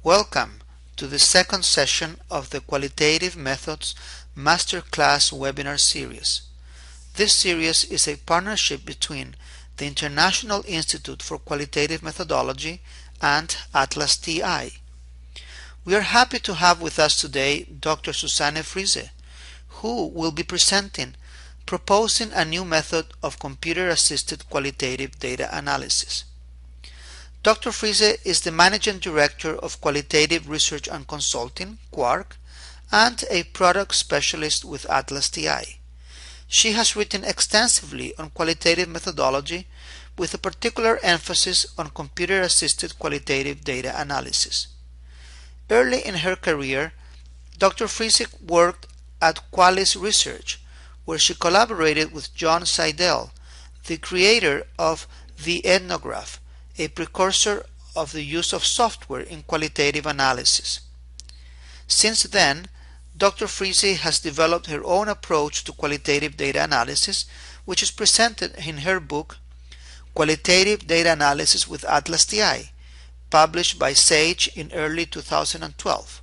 Welcome to the second session of the Qualitative Methods Masterclass webinar series. This series is a partnership between the International Institute for Qualitative Methodology and ATLAS.ti. We are happy to have with us today Dr. Susanne Friese, who will be presenting proposing a new method of computer-assisted qualitative data analysis. Dr. Friese is the Managing Director of Qualitative Research and Consulting, QARC, and a product specialist with ATLAS.ti. She has written extensively on qualitative methodology with a particular emphasis on computer-assisted qualitative data analysis. Early in her career, Dr. Friese worked at Qualys Research, where she collaborated with John Seidel, the creator of the ethnograph, a precursor of the use of software in qualitative analysis. Since then, Dr. Friese has developed her own approach to qualitative data analysis, which is presented in her book, Qualitative Data Analysis with ATLAS.ti, published by Sage in early 2012.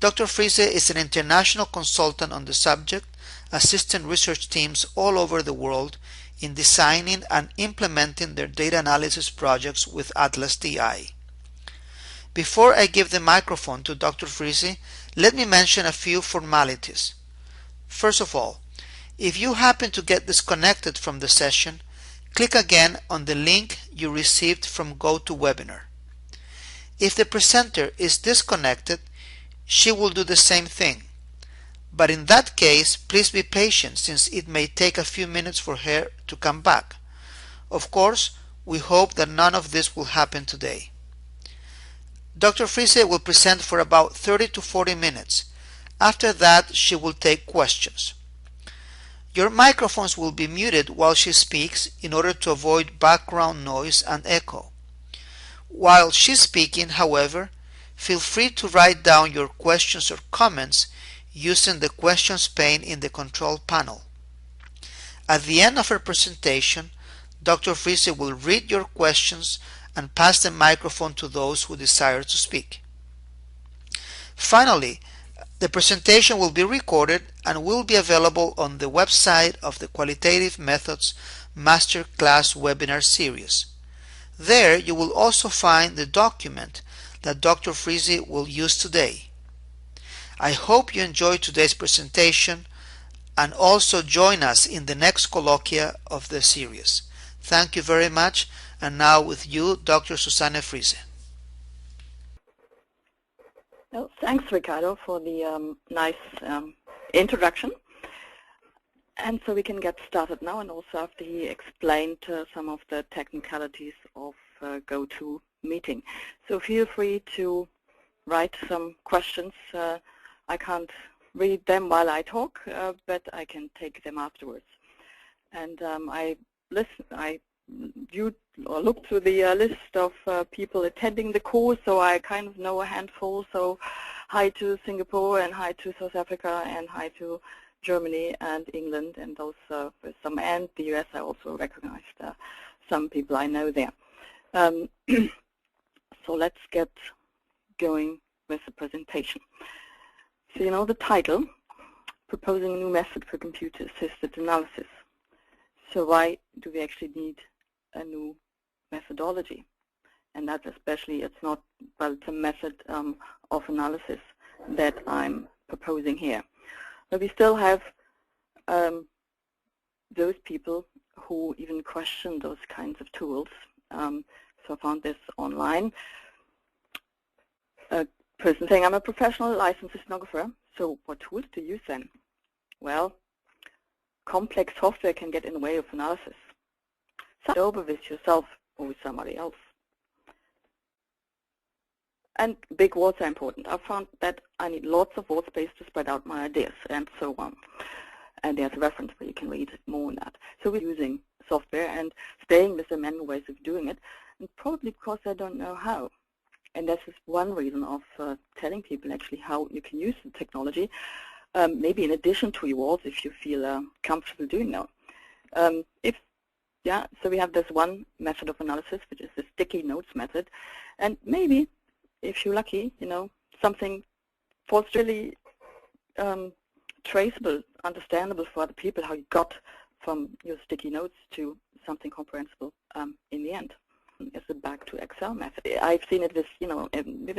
Dr. Friese is an international consultant on the subject, assisting research teams all over the world in designing and implementing their data analysis projects with ATLAS.ti. Before I give the microphone to Dr. Friese, let me mention a few formalities. First of all, if you happen to get disconnected from the session, click again on the link you received from GoToWebinar. If the presenter is disconnected, she will do the same thing. But in that case, please be patient since it may take a few minutes for her to come back. Of course, we hope that none of this will happen today. Dr. Friese will present for about 30 to 40 minutes. After that, she will take questions. Your microphones will be muted while she speaks in order to avoid background noise and echo. While she's speaking, however, feel free to write down your questions or comments using the questions pane in the control panel. At the end of her presentation, Dr. Friese will read your questions and pass the microphone to those who desire to speak. Finally, the presentation will be recorded and will be available on the website of the Qualitative Methods Masterclass webinar series. There you will also find the document that Dr. Friese will use today. I hope you enjoyed today's presentation and also join us in the next colloquia of the series. Thank you very much, and now with you, Dr. Susanne Friese. Well, thanks, Ricardo, for the nice introduction. And so we can get started now, and also after he explained some of the technicalities of GoToMeeting. So feel free to write some questions. I can't read them while I talk, but I can take them afterwards. And I looked through the list of people attending the course, so I kind of know a handful. So hi to Singapore, and hi to South Africa, and hi to Germany and England, and those with some, and the US. I also recognized some people I know there. So let's get going with the presentation. So you know the title, Proposing a New Method for Computer-Assisted Analysis. So why do we actually need a new methodology? And that especially, it's not, well, it's a method of analysis that I'm proposing here. But we still have those people who even question those kinds of tools. So I found this online. A person saying, I'm a professional licensed ethnographer, so what tools do you use then? Well, complex software can get in the way of analysis. Start over with yourself or with somebody else. And big words are important. I found that I need lots of word space to spread out my ideas, and so on. And there's a reference where you can read more on that. So we're using software and staying with the manual ways of doing it, and probably because I don't know how. And this is one reason of telling people actually how you can use the technology, maybe in addition to your words if you feel comfortable doing that. So we have this one method of analysis, which is the sticky notes method, and maybe if you're lucky, something was really traceable, understandable for other people, how you got from your sticky notes to something comprehensible in the end. Is the back to Excel method. I've seen it with, with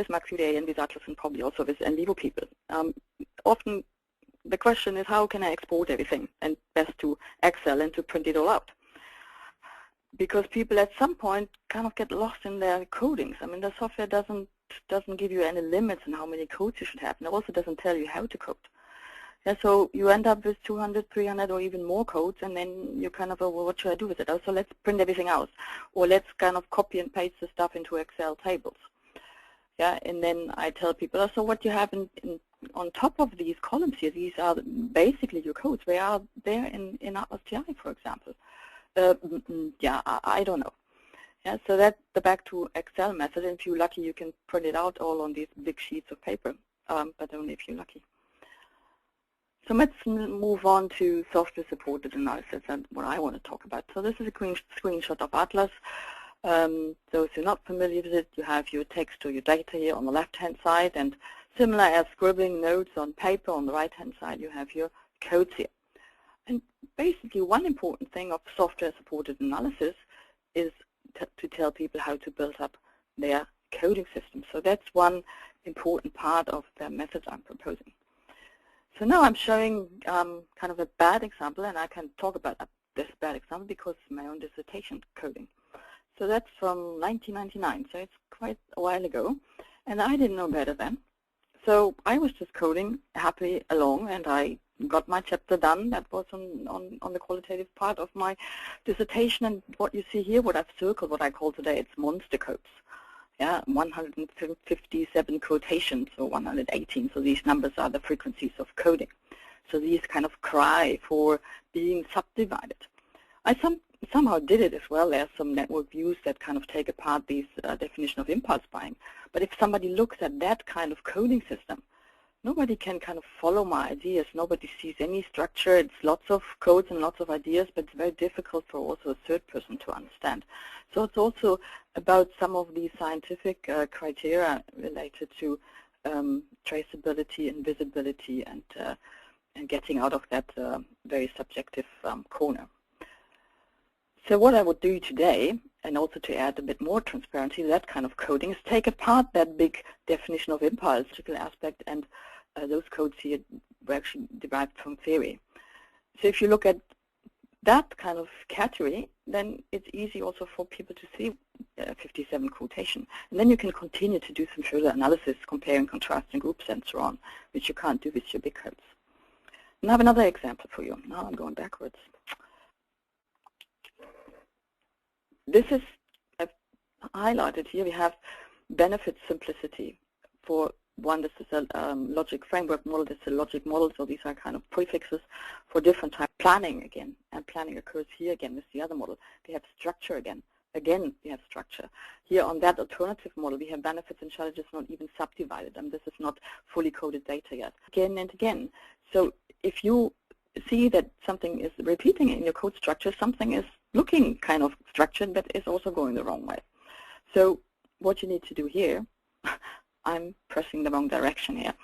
CAQDAS and with ATLAS and probably also with NVivo people. Often the question is, how can I export everything, and best to Excel and to print it all out? Because people at some point kind of get lost in their codings. I mean, the software doesn't give you any limits on how many codes you should have, and it also doesn't tell you how to code. Yeah, so you end up with 200, 300, or even more codes, and then you kind of, well, what should I do with it? Oh, so let's print everything out, or let's kind of copy and paste the stuff into Excel tables. Yeah, and then I tell people, oh, so what you have on top of these columns here, these are basically your codes. They are there in ATLAS.ti, for example. Yeah, I don't know. Yeah, so that's the back to Excel method, and if you're lucky, you can print it out all on these big sheets of paper, but only if you're lucky. So let's move on to software-supported analysis and what I want to talk about. So this is a screenshot of ATLAS. So if you're not familiar with it, you have your text or your data here on the left-hand side, and similar as scribbling notes on paper on the right-hand side, you have your codes here. And basically, one important thing of software-supported analysis is to tell people how to build up their coding system. So that's one important part of the methods I'm proposing. So now I'm showing kind of a bad example, and I can talk about this bad example because it's my own dissertation coding. So that's from 1999, so it's quite a while ago, and I didn't know better then. So I was just coding happily along, and I got my chapter done. That was on the qualitative part of my dissertation, and what you see here, what I've circled, what I call today, it's monster codes. Yeah, 157 quotations, or 118. So these numbers are the frequencies of coding. So these kind of cry for being subdivided. I somehow did it as well. There's some network views that kind of take apart these definition of impulse buying. But if somebody looks at that kind of coding system, nobody can kind of follow my ideas. Nobody sees any structure. It's lots of codes and lots of ideas, but it's very difficult for also a third person to understand. So it's also about some of the scientific criteria related to traceability and visibility and getting out of that very subjective corner. So what I would do today, and also to add a bit more transparency to that kind of coding, is take apart that big definition of impulse, particular aspect, and those codes here were actually derived from theory. So if you look at that kind of category, then it's easy also for people to see 57 quotation. And then you can continue to do some further analysis, comparing, contrasting groups, and so on, which you can't do with your big codes. And I have another example for you. Now I'm going backwards. This is highlighted here. We have benefit simplicity. For one, this is a logic framework model. This is a logic model. So these are kind of prefixes for different type planning again. And planning occurs here again with the other model. We have structure again. Again, we have structure. Here on that alternative model, we have benefits and challenges not even subdivided. And this is not fully coded data yet. Again and again. So if you see that something is repeating in your code structure, something is looking kind of structured, but is also going the wrong way. So what you need to do here, I'm pressing the wrong direction here.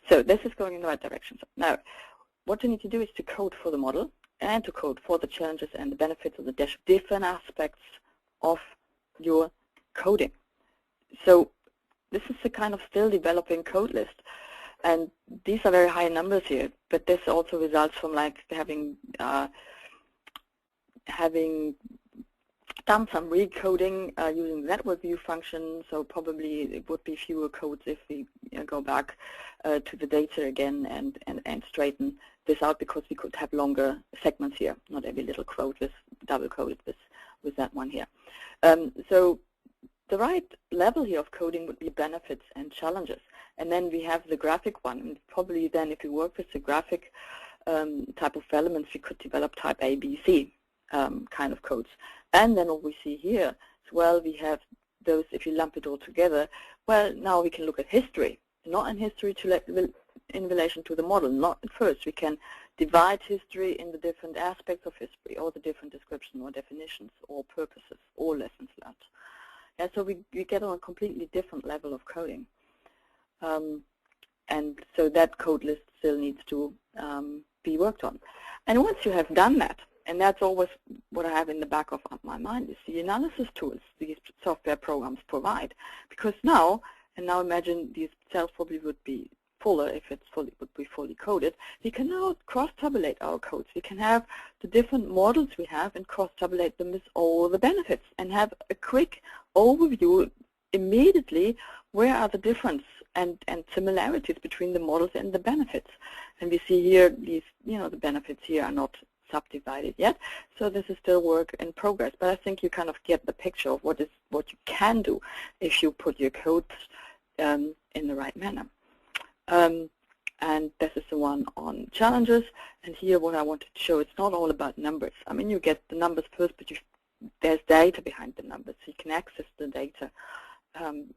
So this is going in the right direction. So now, what you need to do is to code for the model and to code for the challenges and the benefits of the different aspects of your coding. So this is a kind of still developing code list. And these are very high numbers here, but this also results from like having done some recoding using the network view function. So probably it would be fewer codes if we go back to the data again and straighten this out, because we could have longer segments here. Not every little quote is double coded with that one here. So the right level here of coding would be benefits and challenges. And then we have the graphic one. And probably then if we work with the graphic type of elements, we could develop type A, B, C kind of codes. And then what we see here as well, we have those, if you lump it all together, well, now we can look at history. Not in history in relation to the model, not at first. We can divide history in the different aspects of history, or the different descriptions or definitions or purposes or lessons learned. Yeah, so we get on a completely different level of coding. And so that code list still needs to be worked on. And once you have done that, and that's always what I have in the back of my mind, is the analysis tools these software programs provide. Because now imagine these cells probably would be fuller if it would be fully coded. We can now cross-tabulate our codes. We can have the different models we have and cross-tabulate them with all the benefits and have a quick overview immediately where are the difference and similarities between the models and the benefits. And we see here these, the benefits here are not subdivided yet, so this is still work in progress. But I think you kind of get the picture of what you can do if you put your codes in the right manner. And this is the one on challenges. And here what I wanted to show, it's not all about numbers. I mean, you get the numbers first, but there's data behind the numbers, so you can access the data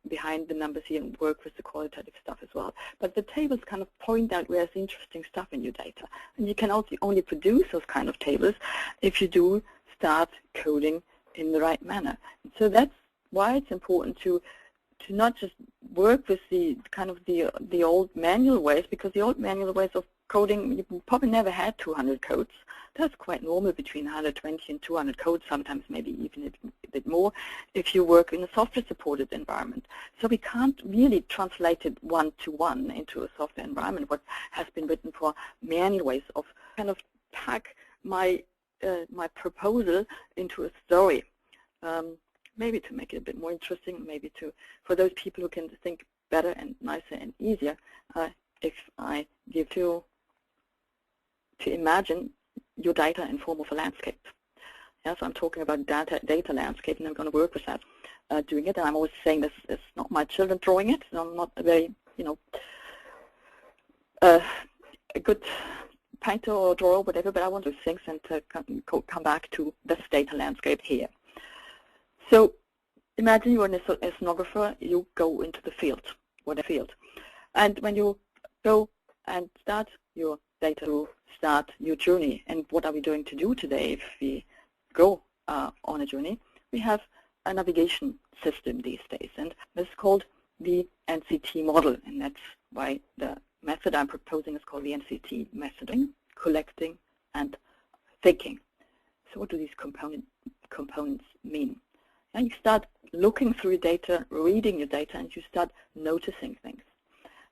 behind the numbers here and work with the qualitative stuff as well. But the tables kind of point out where there's interesting stuff in your data. And you can also only produce those kind of tables if you do start coding in the right manner. And so that's why it's important to not just work with the kind of the old manual ways, because the old manual ways of coding, you probably never had 200 codes. That's quite normal, between 120 and 200 codes, sometimes maybe even a bit more if you work in a software-supported environment. So we can't really translate it one-to-one into a software environment, what has been written for manual ways of kind of pack my proposal into a story. Maybe to make it a bit more interesting, maybe for those people who can think better and nicer and easier, if I give you to imagine your data in form of a landscape. Yeah, so I'm talking about data landscape, and I'm going to work with that doing it. And I'm always saying this is not my children drawing it. So I'm not a very, a good painter or drawer or whatever, but I want to do things and to come back to this data landscape here. So imagine you're an ethnographer, you go into the field, whatever field. And when you go and start your data, you start your journey. And what are we going to do today if we go on a journey? We have a navigation system these days, and this is called the NCT model. And that's why the method I'm proposing is called the NCT method: collecting and thinking. So what do these components mean? And you start looking through your data, reading your data, and you start noticing things.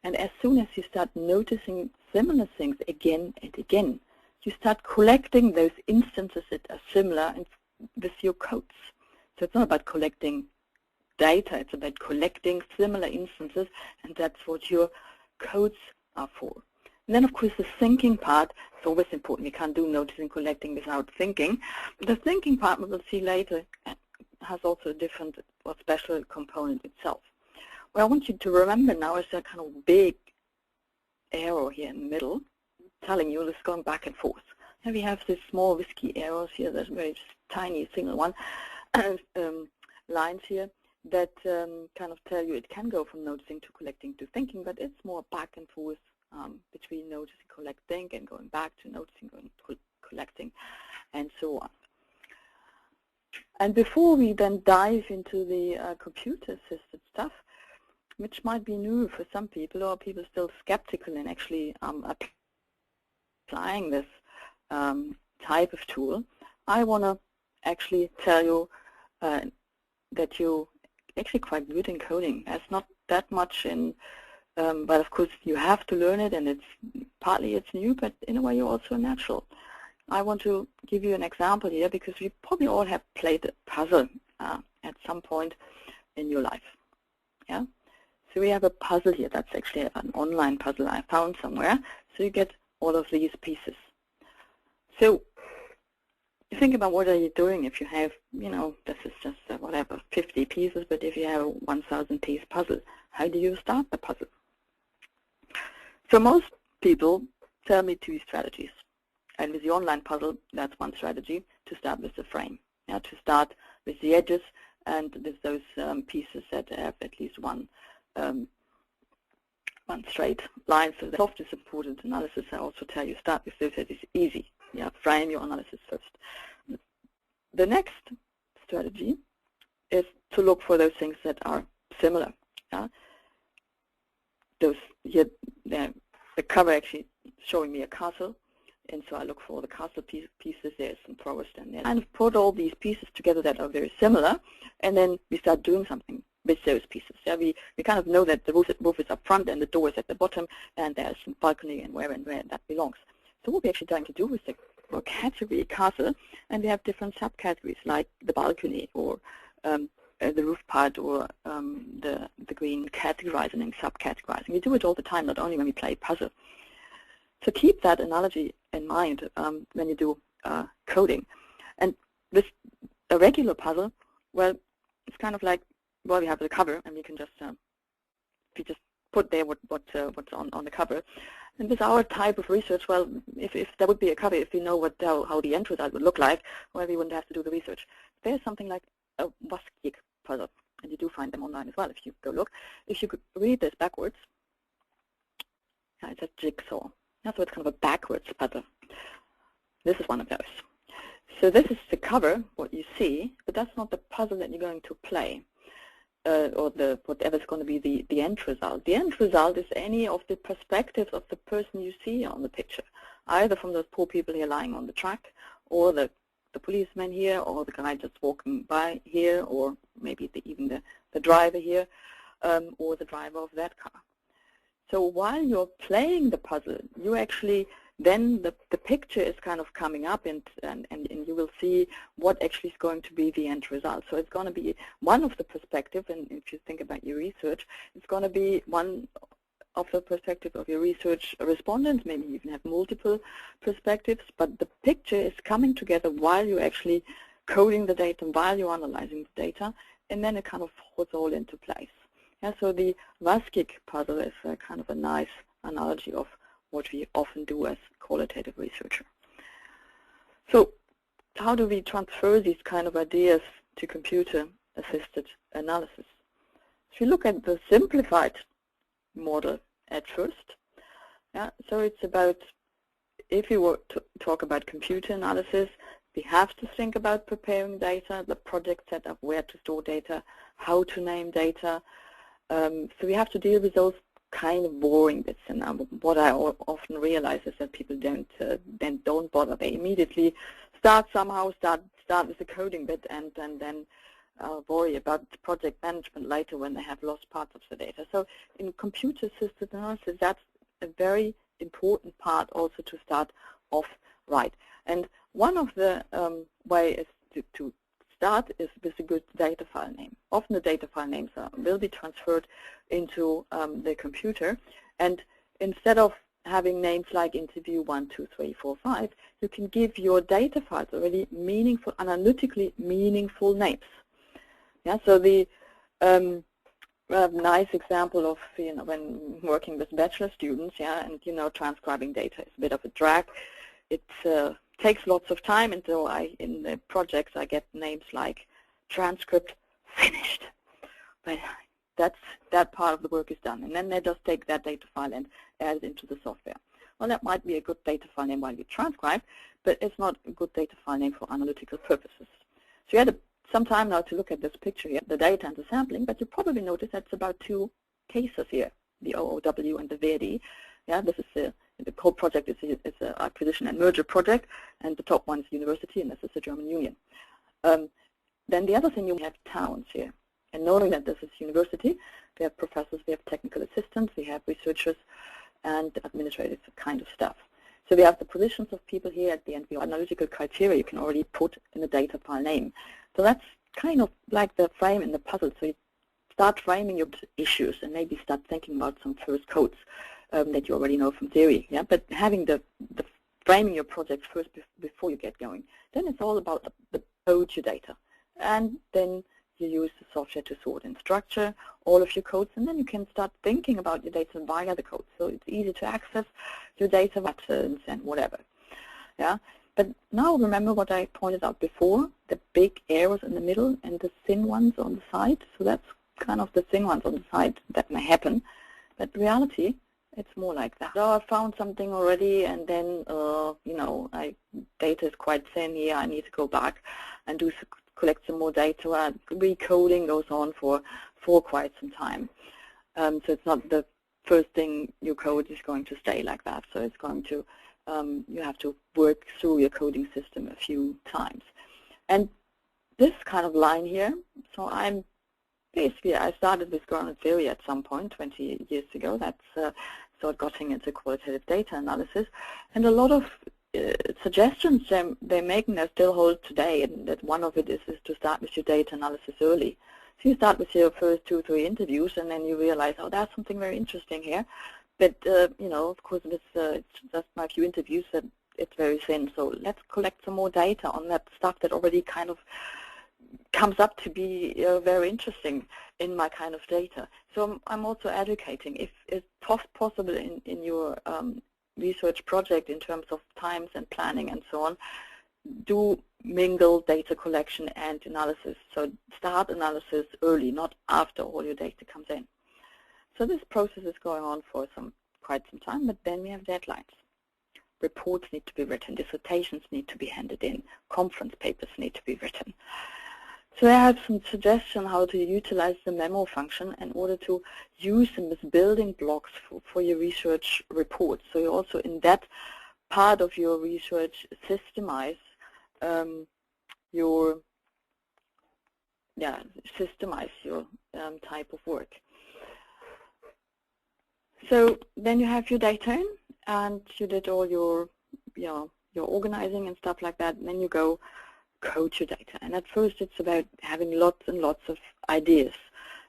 And as soon as you start noticing similar things again and again, you start collecting those instances that are similar with your codes. So it's not about collecting data, it's about collecting similar instances, and that's what your codes are for. And then, of course, the thinking part is always important. We can't do noticing, collecting without thinking. But the thinking part, we will see later, has also a different or special component itself. What I want you to remember now is that kind of big arrow here in the middle, telling you this going back and forth. And we have these small whiskey arrows here, there's a very tiny single one, and lines here that kind of tell you it can go from noticing to collecting to thinking, but it's more back and forth between noticing, collecting, and going back to noticing, going to collecting, and so on. And before we then dive into the computer-assisted stuff, which might be new for some people, or people still skeptical in actually applying this type of tool, I want to actually tell you that you're actually quite good in coding. There's not that much in, but of course you have to learn it, and it's partly it's new, but in a way you're also natural. I want to give you an example here, because we probably all have played a puzzle at some point in your life. Yeah. So we have a puzzle here. That's actually an online puzzle I found somewhere. So you get all of these pieces. So you think about what are you doing if you have, this is just whatever, 50 pieces, but if you have a 1,000-piece puzzle, how do you start the puzzle? So most people tell me 2 strategies. And with the online puzzle, that's one strategy, to start with the frame. Yeah, to start with the edges and with those pieces that have at least one straight line. So the software-supported analysis, I also tell you, start with those that is easy. Yeah, frame your analysis first. The next strategy is to look for those things that are similar. Yeah? Those here, the cover actually showing me a castle, and so I look for the castle pieces. There's some forest, and then I put all these pieces together that are very similar, and then we start doing something with those pieces. Yeah, we kind of know that the roof is up front and the door is at the bottom, and there's some balcony and where that belongs. So what we're actually trying to do with the category castle, and we have different subcategories like the balcony or the roof part or the green categorizing and subcategorizing. We do it all the time, not only when we play puzzle. So keep that analogy in mind when you do coding. And with a regular puzzle, well, it's kind of like, well, we have the cover, and we can just we just put there what's on the cover. And with our type of research, well, if there would be a cover, if we know how the end result would look like, well, we wouldn't have to do the research. There's something like a WASC puzzle, and you do find them online as well if you go look. If you could read this backwards, it's a jigsaw. Yeah, so it's kind of a backwards puzzle. This is one of those. So this is the cover, what you see, but that's not the puzzle that you're going to play, or whatever's going to be the end result. The end result is any of the perspectives of the person you see on the picture, either from those poor people here lying on the track, or the policeman here, or the guy just walking by here, or maybe even the driver here, or the driver of that car. So while you're playing the puzzle, you actually then the picture is kind of coming up, and you will see what actually is going to be the end result. So it's going to be one of the perspectives, and if you think about your research, it's going to be one of the perspective of your research respondents. Maybe you can have multiple perspectives, but the picture is coming together while you're actually coding the data, while you're analyzing the data, and then it kind of falls all into place. Yeah, so the WASC puzzle is kind of a nice analogy of what we often do as qualitative researcher. So how do we transfer these kind of ideas to computer-assisted analysis? If you look at the simplified model at first, yeah, so it's about, if you were to talk about computer analysis, we have to think about preparing data, the project setup, where to store data, how to name data. So we have to deal with those kind of boring bits, and what I often realize is that people don't bother. They immediately start with the coding bit, and then worry about project management later when they have lost parts of the data. So in computer-assisted analysis, that's a very important part also to start off right. And one of the ways to start is with a good data file name. Often the data file names will be transferred into the computer, and instead of having names like interview 1, 2, 3, 4, 5, you can give your data files already meaningful, analytically meaningful names. Yeah, so the nice example of when working with bachelor students, yeah, and transcribing data is a bit of a drag. It takes lots of time, and so in the projects I get names like transcript finished. But that part of the work is done, and then they just take that data file and add it into the software. Well, that might be a good data file name while you transcribe, but it's not a good data file name for analytical purposes. So you had some time now to look at this picture here, the data and the sampling, but you probably notice that's about two cases here, the OOW and the VRD. Yeah, this is the whole project is an acquisition and merger project, and the top one is university, and this is the German Union. Then the other thing, you have towns here. And knowing that this is university, we have professors, we have technical assistants, we have researchers, and administrative kind of stuff. So we have the positions of people here at the end. The analytical criteria you can already put in the data file name. So that's kind of like the frame in the puzzle. So you start framing your issues and maybe start thinking about some first codes that you already know from theory. Yeah, but having the framing your project first before you get going. Then it's all about the code your data, and then you use the software to sort and structure all of your codes, and then you can start thinking about your data via the code. So it's easy to access your data patterns and whatever. Yeah, but now remember what I pointed out before: the big arrows in the middle and the thin ones on the side. So that's kind of the thin ones on the side that may happen, but in reality, it's more like that. So I found something already, and then data is quite thin here. I need to go back and do collect some more data. Recoding goes on for quite some time. So it's not the first thing your code is going to stay like that. So it's going to, you have to work through your coding system a few times. And this kind of line here, so I'm basically, I started with grounded theory at some point 20 years ago. That's so I got into qualitative data analysis, and a lot of suggestions they're making that still hold today, and that one of it is to start with your data analysis early. So you start with your first 2 or 3 interviews, and then you realize, oh, that's something very interesting here. But you know, of course, it's just my few interviews that it's very thin. So let's collect some more data on that stuff that already kind of comes up to be very interesting in my kind of data. So I'm also advocating, if it's possible in your research project in terms of times and planning and so on, do mingle data collection and analysis. So start analysis early, not after all your data comes in. So this process is going on for quite some time, but then we have deadlines. Reports need to be written, dissertations need to be handed in, conference papers need to be written. So I have some suggestions how to utilize the memo function in order to use them as building blocks for your research reports. So you also in that part of your research systemize your type of work. So then you have your data in, and you did all your your organizing and stuff like that, and then you go code your data. And at first it's about having lots and lots of ideas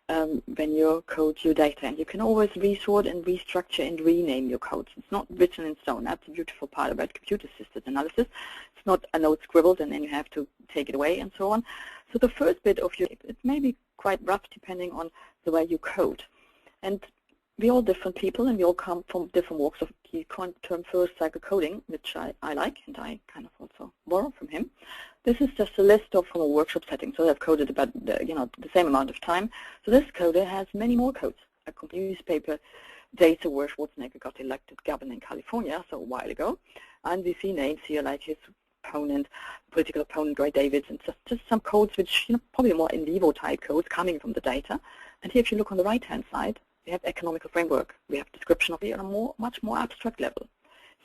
when you code your data. And you can always resort and restructure and rename your codes. It's not written in stone. That's the beautiful part about computer-assisted analysis. It's not a note scribbled and then you have to take it away and so on. So the first bit of your, it may be quite rough depending on the way you code. And we're all different people and we all come from different walks of the term first cycle coding, which I like and I kind of also borrow from him. This is just a list of from a workshop setting, so I've coded about the same amount of time. So this coder has many more codes. A newspaper data where Schwarzenegger got elected governor in California, so a while ago, and we see names here like his opponent, political opponent, Gray Davids, and just some codes which probably more in vivo type codes coming from the data. And here, if you look on the right-hand side, we have economical framework. We have description of it on a much more abstract level.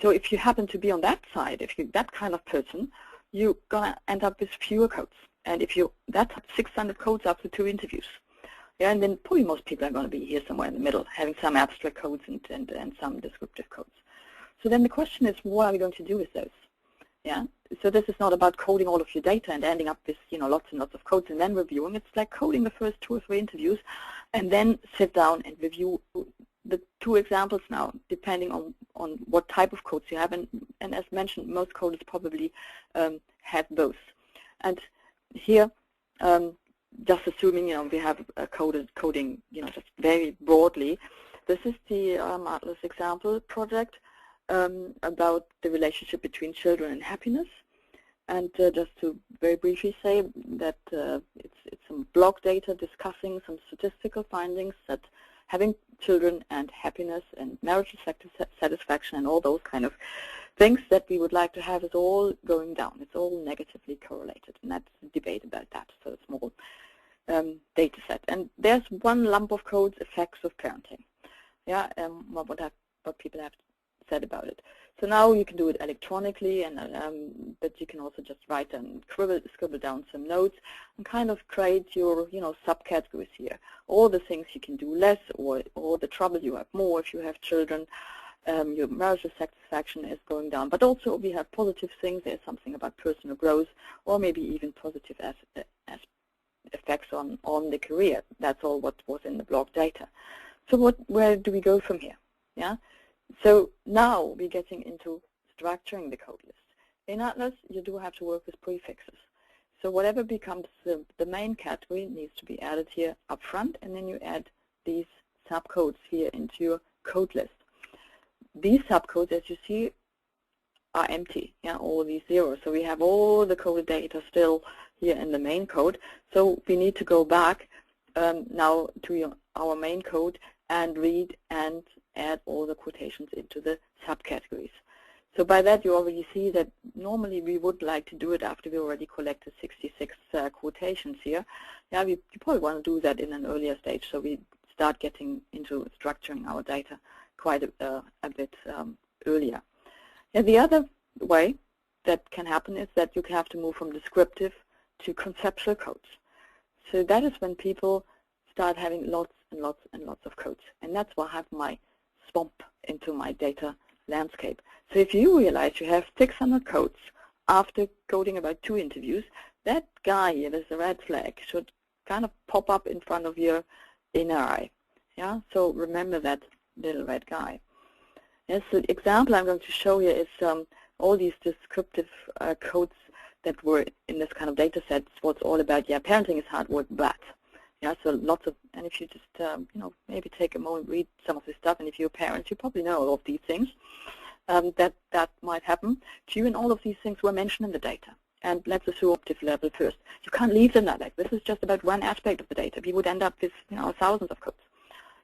So if you happen to be on that side, if you're that kind of person, you're going to end up with fewer codes. And if that's 600 codes after 2 interviews. Yeah, and then probably most people are going to be here somewhere in the middle, having some abstract codes and some descriptive codes. So then the question is, what are we going to do with those? Yeah, so this is not about coding all of your data and ending up with lots and lots of codes and then reviewing. It's like coding the first 2 or 3 interviews and then sit down and review the 2 examples now, depending on what type of codes you have. And as mentioned, most coders probably have both. And here, just assuming we have coding just very broadly, this is the ATLAS example project about the relationship between children and happiness. And just to very briefly say that it's some blog data discussing some statistical findings that having children and happiness and marital satisfaction and all those kind of things that we would like to have is all going down. It's all negatively correlated, and that's a debate about that. So it's small data set. And there's one lump of codes, effects of parenting. Yeah, what people have said about it. So now you can do it electronically, and but you can also just write and scribble down some notes and kind of create your subcategories here. All the things you can do less, or the trouble you have more if you have children. Your marital satisfaction is going down, but also we have positive things. There's something about personal growth, or maybe even positive as effects on the career. That's all what was in the blog data. So where do we go from here? Yeah. So now we're getting into structuring the code list. In ATLAS, you do have to work with prefixes. So whatever becomes the main category needs to be added here up front, and then you add these subcodes here into your code list. These subcodes, as you see, are empty, all these zeros. So we have all the coded data still here in the main code. So we need to go back now to our main code and read and add all the quotations into the subcategories. So by that you already see that normally we would like to do it after we already collected 66 quotations here. Yeah, you probably want to do that in an earlier stage, so we start getting into structuring our data quite a bit earlier. And the other way that can happen is that you have to move from descriptive to conceptual codes. So that is when people start having lots and lots and lots of codes. And that's why I have my swamp into my data landscape. So if you realize you have 600 codes after coding about 2 interviews, that guy here with the red flag should kind of pop up in front of your inner eye. Yeah, so remember that little red guy. Yes, the example I'm going to show here is all these descriptive codes that were in this kind of data set. What's all about, yeah, parenting is hard work, but yeah, so lots of, and if you just you know, maybe take a moment, read some of this stuff, and if you're a parent, you probably know all of these things that might happen to you, and all of these things were mentioned in the data. And let's assume operative level first. You can't leave them like that. This is just about one aspect of the data. We would end up with, you know, thousands of codes.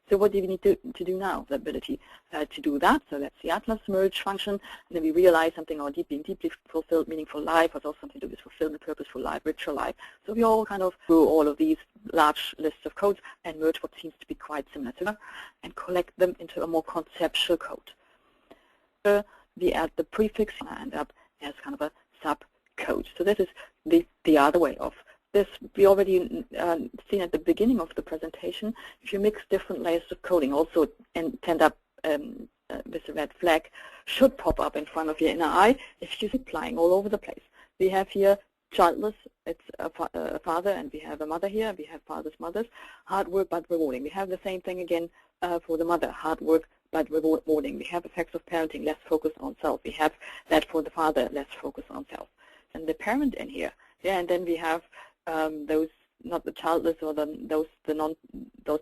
So what do we need to do now? The ability to do that. So that's the ATLAS merge function. And then we realize something, or being deeply fulfilled, meaningful life, has also something to do with fulfillment, purposeful life, richer life. So we all kind of through all of these large lists of codes and merge what seems to be quite similar to them and collect them into a more conceptual code. We add the prefix and end up as kind of a subcode. So this is the other way of this. We already seen at the beginning of the presentation. If you mix different layers of coding, also and end up with a red flag, should pop up in front of your inner eye if you're applying all over the place. We have here childless, it's a father, and we have a mother here. We have fathers, mothers, hard work but rewarding. We have the same thing again for the mother, hard work but rewarding. We have effects of parenting, less focus on self. We have that for the father, less focus on self. And the parent in here, yeah, and then we have those, not the childless, or those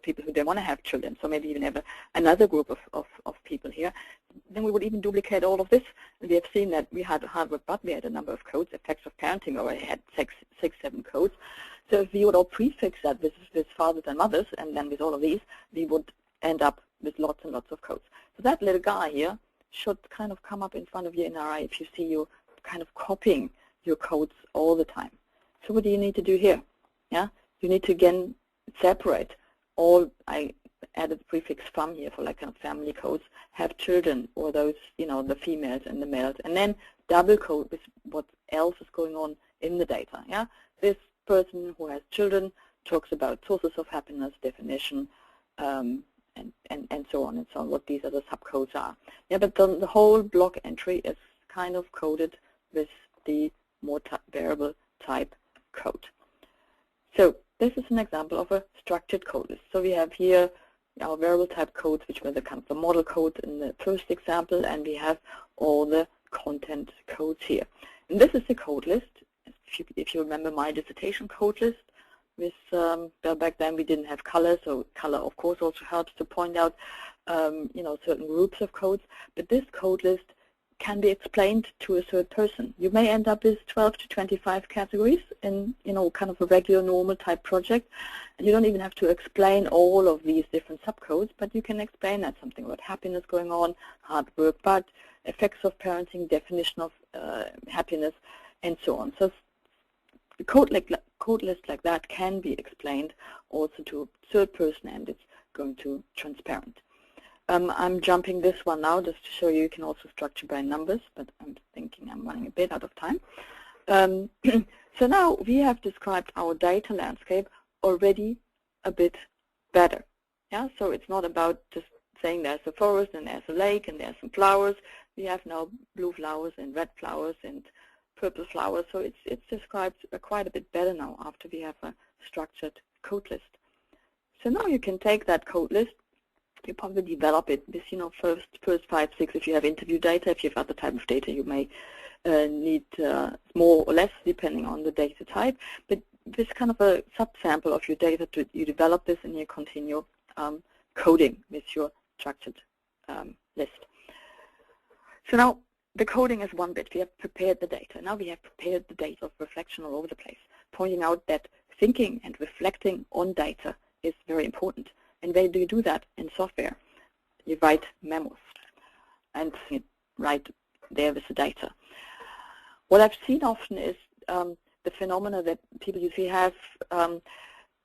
people who don't want to have children, so maybe even have another group of people here. Then we would even duplicate all of this, and we have seen that we had hard work, but we had a number of codes. Effects of parenting already had 7 codes. So if we would all prefix that with fathers and mothers, and then with all of these, we would end up with lots and lots of codes. So that little guy here should kind of come up in front of your inner eye if you see you kind of copying your codes all the time. So what do you need to do here? Yeah, you need to again separate all. I added the prefix from here for like kind of family codes, have children, or those, you know, the females and the males, and then double code with what else is going on in the data. Yeah, this person who has children talks about sources of happiness, definition, and so on and so on, what these other subcodes are. Yeah, but the whole block entry is kind of coded with the more variable type code. So this is an example of a structured code list. So we have here our variable type codes, which were the kind of the model code in the first example, and we have all the content codes here. And this is the code list. If you remember my dissertation code list, with back then we didn't have color, so color of course also helps to point out you know, certain groups of codes. But this code list can be explained to a third person. You may end up with 12 to 25 categories in, you know, kind of a regular normal type project. And you don't even have to explain all of these different subcodes, but you can explain that something about happiness going on, hard work, but effects of parenting, definition of happiness, and so on. So the code list like that can be explained also to a third person, and it's going to transparent. I'm jumping this one now just to show you can also structure by numbers, but I'm thinking I'm running a bit out of time. So now we have described our data landscape already a bit better. Yeah, so it's not about just saying there's a forest and there's a lake and there's some flowers. We have now blue flowers and red flowers and purple flowers. So it's described quite a bit better now after we have a structured code list. So now you can take that code list. You probably develop it with, you know, first 5, 6. If you have interview data, if you have other type of data, you may need more or less depending on the data type. But this kind of a subsample of your data, you develop this and you continue coding with your structured list. So now the coding is one bit. We have prepared the data. Now we have prepared the data of reflection all over the place, pointing out that thinking and reflecting on data is very important. And where do you do that? In software. You write memos, and you write there with the data. What I've seen often is the phenomena that people usually have,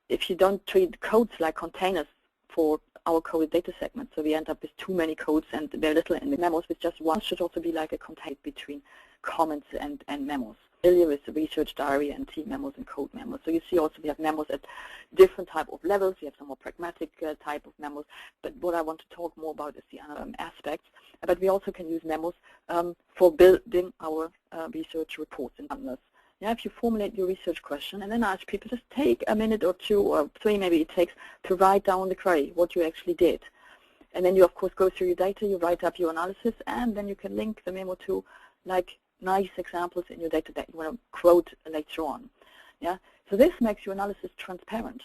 if you don't treat codes like containers for our coded data segment, so we end up with too many codes and very little in the memos, with just one should also be like a container between comments and memos. Familiar with the research diary and team memos and code memos. So you see also we have memos at different type of levels. We have some more pragmatic type of memos, but what I want to talk more about is the other aspects. But we also can use memos for building our research reports and analysis. Yeah, if you formulate your research question and then ask people, just take a minute or two or three, maybe it takes, to write down the query, what you actually did. And then you, of course, go through your data, you write up your analysis, and then you can link the memo to, like, nice examples in your data that you want to quote later on. Yeah, so this makes your analysis transparent.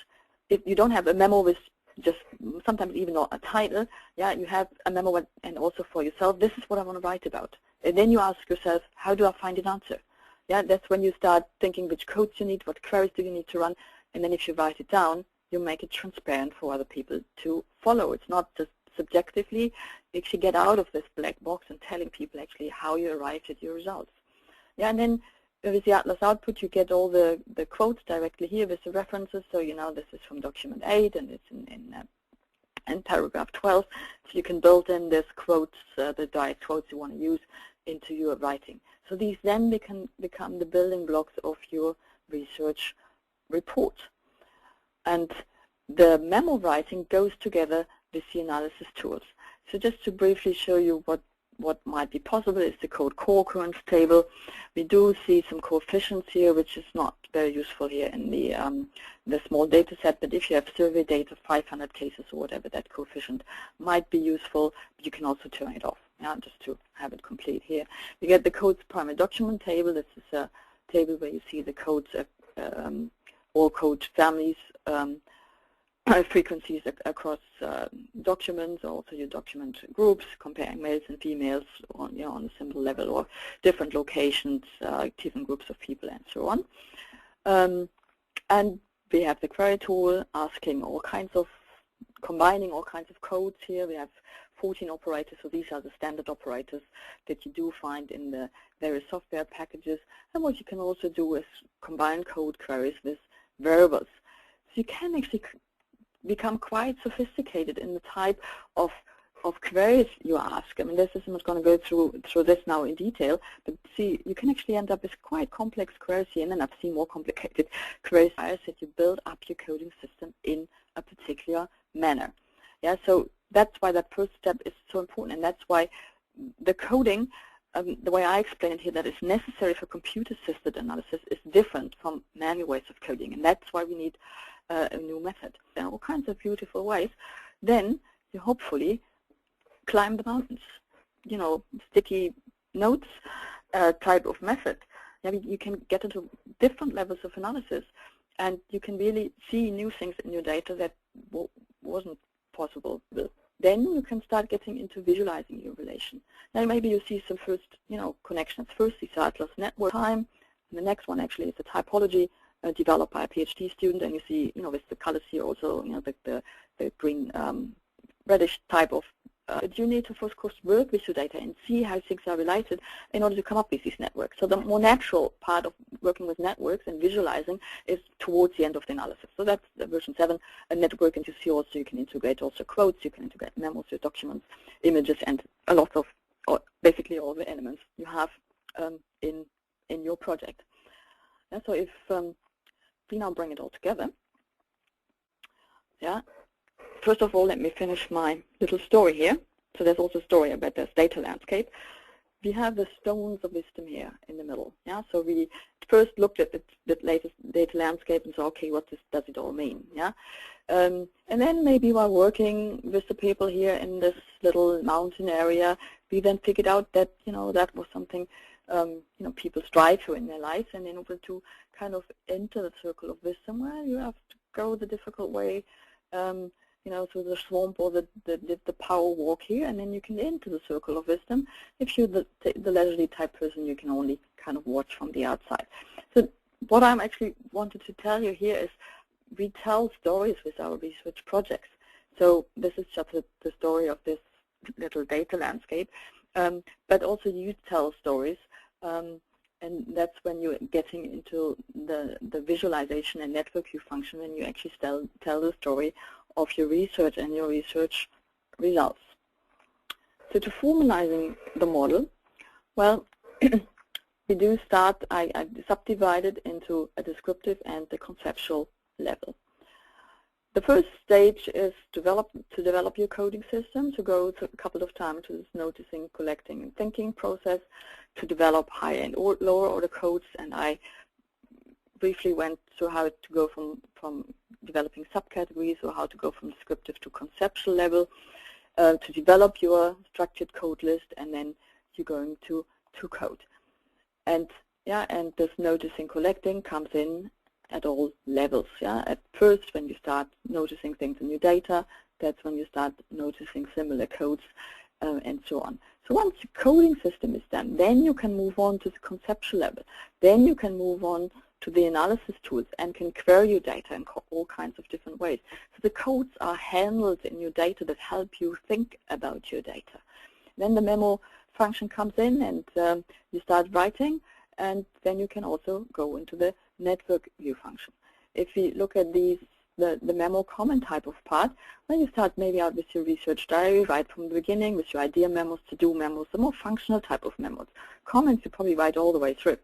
If you don't have a memo with just sometimes even not a title, yeah, you have a memo and also for yourself, this is what I want to write about. And then you ask yourself, how do I find an answer? Yeah, that's when you start thinking which codes you need, what queries do you need to run, and then if you write it down, you make it transparent for other people to follow. It's not just subjectively, you actually get out of this black box and telling people actually how you arrived at your results. Yeah, and then with the Atlas output, you get all the quotes directly here with the references. So you know this is from document 8 and it's in paragraph 12. So you can build in this quotes, the direct quotes you want to use into your writing. So these then can become the building blocks of your research report. And the memo writing goes together with the analysis tools. So just to briefly show you what might be possible is the code co-occurrence table. We do see some coefficients here, which is not very useful here in the small data set, but if you have survey data, 500 cases or whatever, that coefficient might be useful, but you can also turn it off, yeah, just to have it complete here. You get the codes primary document table. This is a table where you see the codes, all code families, frequencies across documents, also your document groups, comparing males and females on, you know, on a similar level, or different locations, different groups of people, and so on. And we have the query tool asking all kinds of, combining all kinds of codes here. We have 14 operators, so these are the standard operators that you do find in the various software packages. And what you can also do is combine code queries with variables. So you can actually become quite sophisticated in the type of queries you ask. I mean, this is not going to go through this now in detail, but see, you can actually end up with quite complex queries here, and then I've seen more complicated queries that you build up your coding system in a particular manner. Yeah, so that's why that first step is so important, and that's why the coding, the way I explain it here, that is necessary for computer-assisted analysis is different from manual ways of coding, and that's why we need a new method. There are all kinds of beautiful ways. Then you hopefully climb the mountains, you know, sticky notes type of method. Yeah, you can get into different levels of analysis, and you can really see new things in your data that wasn't possible. Then you can start getting into visualizing your relation. Now maybe you see some first, you know, connections. First, these are Atlas network time, and the next one actually is a typology developed by a PhD student, and you see, you know, with the colors here also, you know, the green reddish type of. But you need to, of course, work with your data and see how things are related in order to come up with these networks. So the more natural part of working with networks and visualizing is towards the end of the analysis. So that's the version 7, a network, and you see also you can integrate also quotes, you can integrate memos, your documents, images, and a lot of, or basically all the elements you have in your project. And so if we now bring it all together, yeah. First of all, let me finish my little story here. So there's also a story about this data landscape. We have the stones of wisdom here in the middle. Yeah. So we first looked at the latest data landscape and said, okay, what does it all mean? Yeah. And then maybe while working with the people here in this little mountain area, we then figured out that, you know, that was something you know, people strive for in their lives, and in order to kind of enter the circle of wisdom, well, you have to go the difficult way. You know, through the swamp or the power walk here, and then you can enter the circle of wisdom. If you're the leisurely type person, you can only kind of watch from the outside. So what I'm actually wanted to tell you here is we tell stories with our research projects. So this is just the story of this little data landscape, but also you tell stories, and that's when you're getting into the visualization and network view function, when you actually tell the story of your research and your research results. So to formalizing the model, well, we do start, I subdivided into a descriptive and the conceptual level. The first stage is to develop your coding system, to go through a couple of times to this noticing, collecting, and thinking process, to develop higher-end or lower-order codes, and I briefly went through how to go from developing subcategories, or how to go from descriptive to conceptual level, to develop your structured code list, and then you're going to code. And yeah, and this noticing, collecting comes in at all levels. Yeah, at first, when you start noticing things in your data, that's when you start noticing similar codes, and so on. So once the coding system is done, then you can move on to the conceptual level. Then you can move on to the analysis tools and can query your data in all kinds of different ways. So the codes are handled in your data that help you think about your data. Then the memo function comes in, and you start writing, and then you can also go into the network view function. If we look at these, the memo comment type of part, when you start maybe out with your research diary right from the beginning, with your idea memos, to-do memos, the more functional type of memos. Comments you probably write all the way through.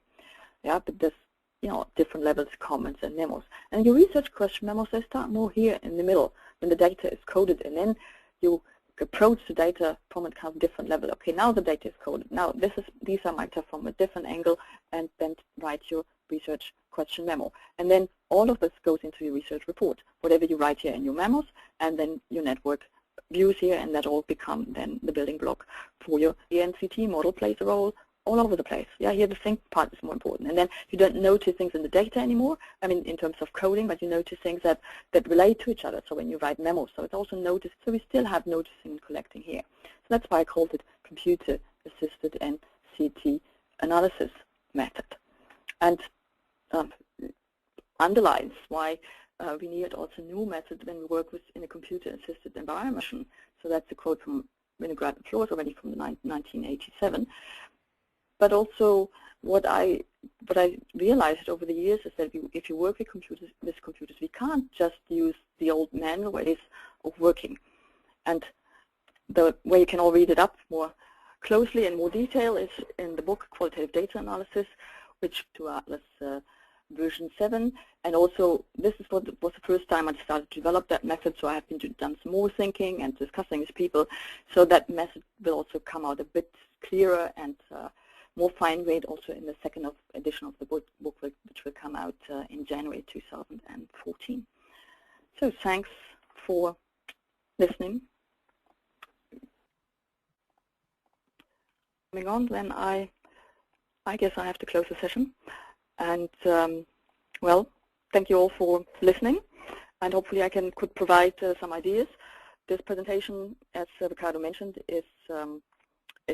Yeah, but there's, you know, different levels, comments and memos. And your research question memos, they start more here in the middle when the data is coded, and then you approach the data from a kind of different level. Okay, now the data is coded. Now these are my data from a different angle, and then write your research question memo. And then all of this goes into your research report, whatever you write here in your memos, and then your network views here, and that all become then the building block for your NCT model. Plays a role all over the place. Yeah, here the think part is more important. And then you don't notice things in the data anymore, I mean in terms of coding, but you notice things that relate to each other. So when you write memos, so it's also noticed. So we still have noticing and collecting here. So that's why I called it computer-assisted and CT analysis method. And underlines why we need also new methods when we work with in a computer-assisted environment. So that's a quote from Winograd and Flores, already from 1987. But also, what I realized over the years is that if you work with computers, we can't just use the old manual ways of working. And the way you can all read it up more closely and more detail is in the book Qualitative Data Analysis, which to ATLAS version 7. And also, this was the first time I started to develop that method, so I have done some more thinking and discussing with people. So that method will also come out a bit clearer and more fine-grained also in the second edition of the book, which will come out in January 2014. So thanks for listening. Moving on, then I guess I have to close the session. And well, thank you all for listening, and hopefully I could provide some ideas. This presentation, as Ricardo mentioned, is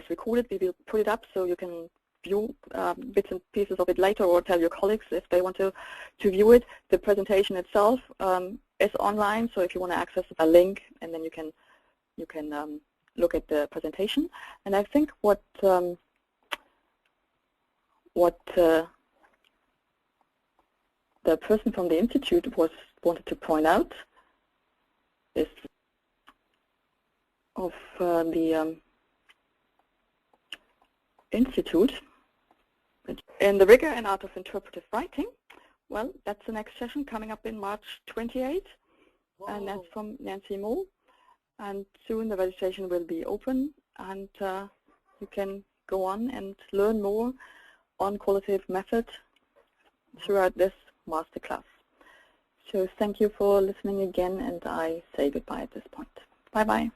recorded. We will put it up so you can view bits and pieces of it later, or tell your colleagues if they want to view it. The presentation itself is online, so if you want to access a link, and then you can look at the presentation. And I think what the person from the Institute wanted to point out is of the Institute. In the rigor and art of interpretive writing, well, that's the next session coming up in March 28, and that's from Nancy Moore. And soon the registration will be open, and you can go on and learn more on qualitative method throughout this masterclass. So thank you for listening again, and I say goodbye at this point. Bye-bye.